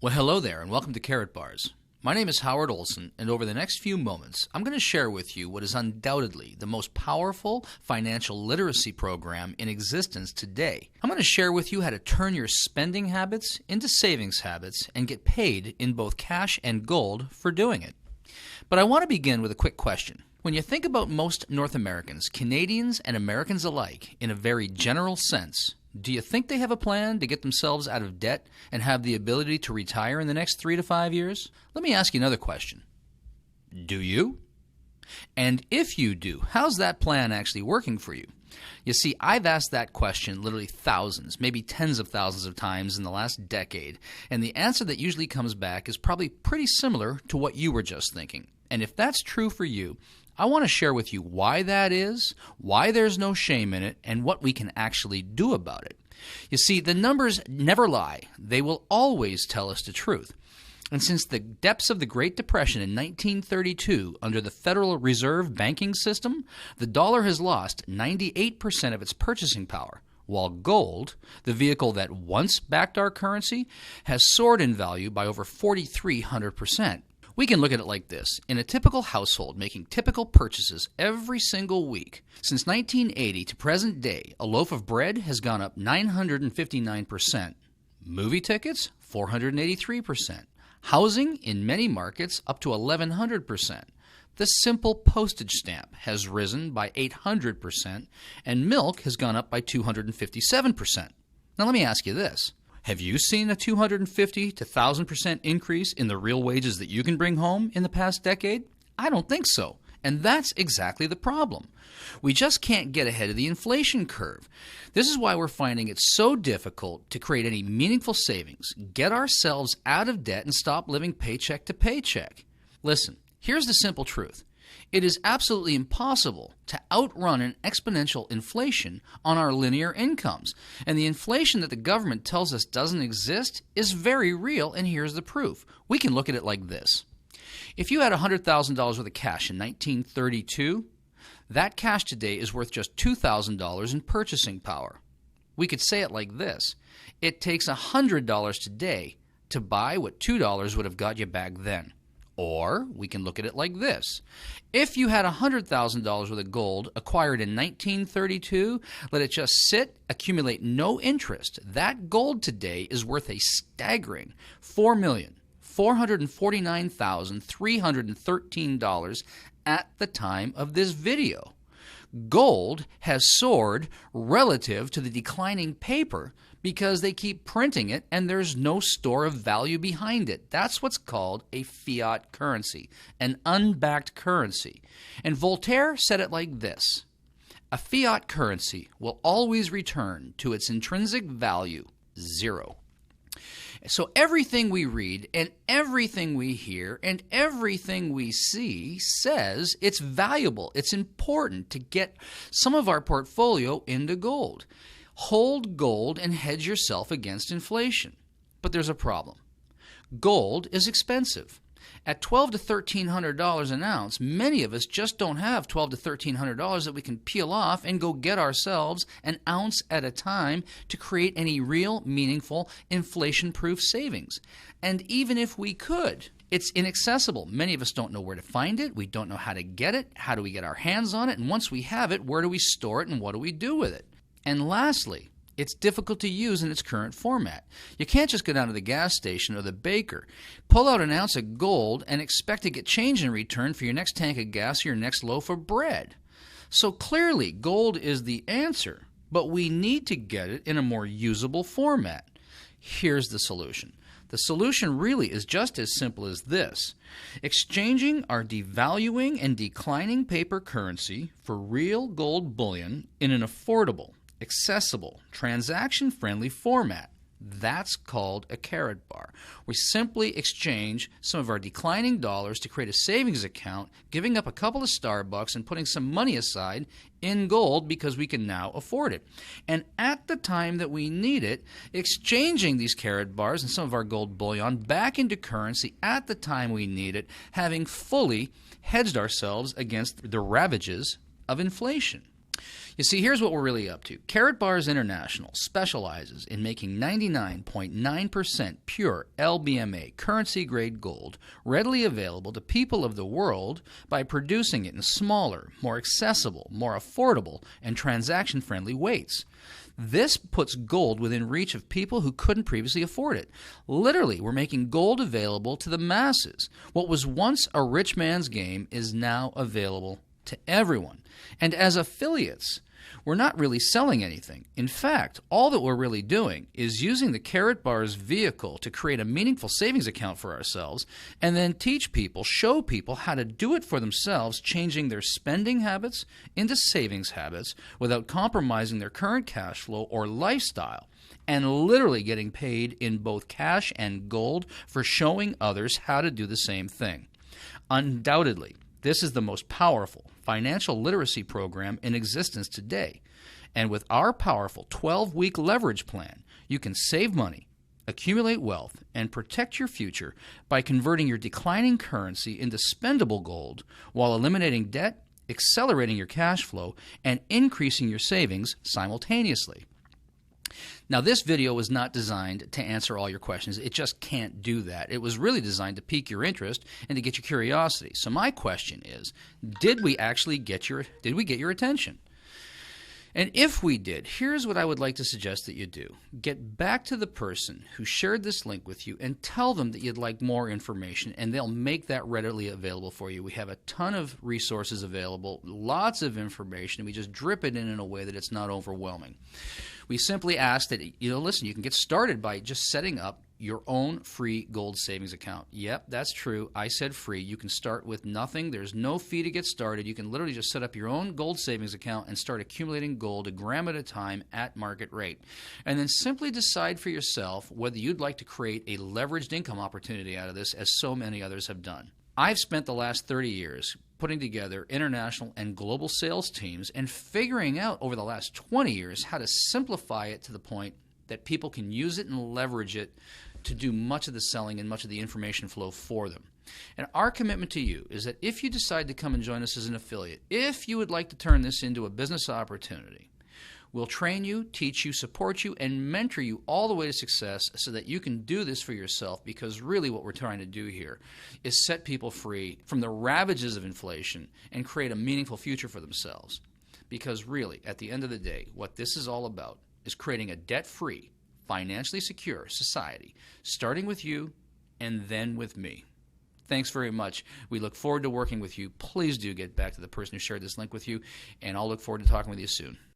Well, hello there, and welcome to Karatbars. My name is Howard Olson, and over the next few moments, I'm going to share with you what is undoubtedly the most powerful financial literacy program in existence today. I'm going to share with you how to turn your spending habits into savings habits and get paid in both cash and gold for doing it. But I want to begin with a quick question. When you think about most North Americans, Canadians and Americans alike, in a very general sense, do you think they have a plan to get themselves out of debt and have the ability to retire in the next 3 to 5 years? Let me ask you another question. Do you? And if you do, how's that plan actually working for you? You see, I've asked that question literally thousands, maybe tens of thousands of times in the last decade, and the answer that usually comes back is probably pretty similar to what you were just thinking. And if that's true for you, I want to share with you why that is, why there's no shame in it, and what we can actually do about it. You see, the numbers never lie. They will always tell us the truth. And since the depths of the Great Depression in 1932, under the Federal Reserve banking system, the dollar has lost 98% of its purchasing power, while gold, the vehicle that once backed our currency, has soared in value by over 4,300%. We can look at it like this. In a typical household making typical purchases every single week, since 1980 to present day, a loaf of bread has gone up 959%. Movie tickets, 483%. Housing, in many markets, up to 1,100%. The simple postage stamp has risen by 800%, and milk has gone up by 257%. Now let me ask you this. Have you seen a 250 to 1,000% increase in the real wages that you can bring home in the past decade? I don't think so. And that's exactly the problem. We just can't get ahead of the inflation curve. This is why we're finding it so difficult to create any meaningful savings, get ourselves out of debt, and stop living paycheck to paycheck. Listen, here's the simple truth. It is absolutely impossible to outrun an exponential inflation on our linear incomes. And the inflation that the government tells us doesn't exist is very real, and here's the proof. We can look at it like this. If you had $100,000 worth of cash in 1932, that cash today is worth just $2,000 in purchasing power. We could say it like this. It takes $100 today to buy what $2 would have got you back then. Or we can look at it like this. If you had $100,000 worth of gold acquired in 1932, let it just sit, accumulate no interest. That gold today is worth a staggering $4,449,313 at the time of this video. Gold has soared relative to the declining paper because they keep printing it and there's no store of value behind it. That's what's called a fiat currency, an unbacked currency. And Voltaire said it like this: a fiat currency will always return to its intrinsic value, zero. So everything we read and everything we hear and everything we see says it's valuable, it's important to get some of our portfolio into gold. Hold gold and hedge yourself against inflation. But there's a problem. Gold is expensive. At $1,200 to $1,300 an ounce, many of us just don't have $1,200 to $1,300 that we can peel off and go get ourselves an ounce at a time to create any real, meaningful, inflation-proof savings. And even if we could, it's inaccessible. Many of us don't know where to find it. We don't know how to get it. How do we get our hands on it? And once we have it, where do we store it and what do we do with it? And lastly, it's difficult to use in its current format. You can't just go down to the gas station or the baker, pull out an ounce of gold, and expect to get change in return for your next tank of gas or your next loaf of bread. So clearly, gold is the answer, but we need to get it in a more usable format. Here's the solution. The solution really is just as simple as this: exchanging our devaluing and declining paper currency for real gold bullion in an affordable, accessible, transaction-friendly format. That's called a Karatbar. We simply exchange some of our declining dollars to create a savings account, giving up a couple of Starbucks and putting some money aside in gold because we can now afford it. And at the time that we need it, exchanging these Karatbars and some of our gold bullion back into currency at the time we need it, having fully hedged ourselves against the ravages of inflation. You see, here's what we're really up to. Karatbars International specializes in making 99.9% pure LBMA currency-grade gold readily available to people of the world by producing it in smaller, more accessible, more affordable, and transaction-friendly weights. This puts gold within reach of people who couldn't previously afford it. Literally, we're making gold available to the masses. What was once a rich man's game is now available to everyone. And as affiliates, we're not really selling anything. In fact, all that we're really doing is using the Karatbars vehicle to create a meaningful savings account for ourselves and then teach people, show people how to do it for themselves, changing their spending habits into savings habits without compromising their current cash flow or lifestyle, and literally getting paid in both cash and gold for showing others how to do the same thing. Undoubtedly, this is the most powerful financial literacy program in existence today. And with our powerful 12-week leverage plan, you can save money, accumulate wealth, and protect your future by converting your declining currency into spendable gold while eliminating debt, accelerating your cash flow, and increasing your savings simultaneously. Now, this video was not designed to answer all your questions. It just can't do that. It was really designed to pique your interest and to get your curiosity. So my question is, did we get your attention? And if we did, here's what I would like to suggest that you do. Get back to the person who shared this link with you and tell them that you'd like more information, and they'll make that readily available for you. We have a ton of resources available, lots of information, and we just drip it in a way that it's not overwhelming. We simply ask that, listen, you can get started by just setting up your own free gold savings account. Yep, that's true. I said free. You can start with nothing. There's no fee to get started. You can literally just set up your own gold savings account and start accumulating gold a gram at a time at market rate. And then simply decide for yourself whether you'd like to create a leveraged income opportunity out of this, as so many others have done. I've spent the last 30 years putting together international and global sales teams and figuring out over the last 20 years how to simplify it to the point that people can use it and leverage it to do much of the selling and much of the information flow for them. And our commitment to you is that if you decide to come and join us as an affiliate, if you would like to turn this into a business opportunity, we'll train you, teach you, support you, and mentor you all the way to success so that you can do this for yourself, because really what we're trying to do here is set people free from the ravages of inflation and create a meaningful future for themselves. Because really, at the end of the day, what this is all about is creating a debt-free, financially secure society, starting with you and then with me. Thanks very much. We look forward to working with you. Please do get back to the person who shared this link with you, and I'll look forward to talking with you soon.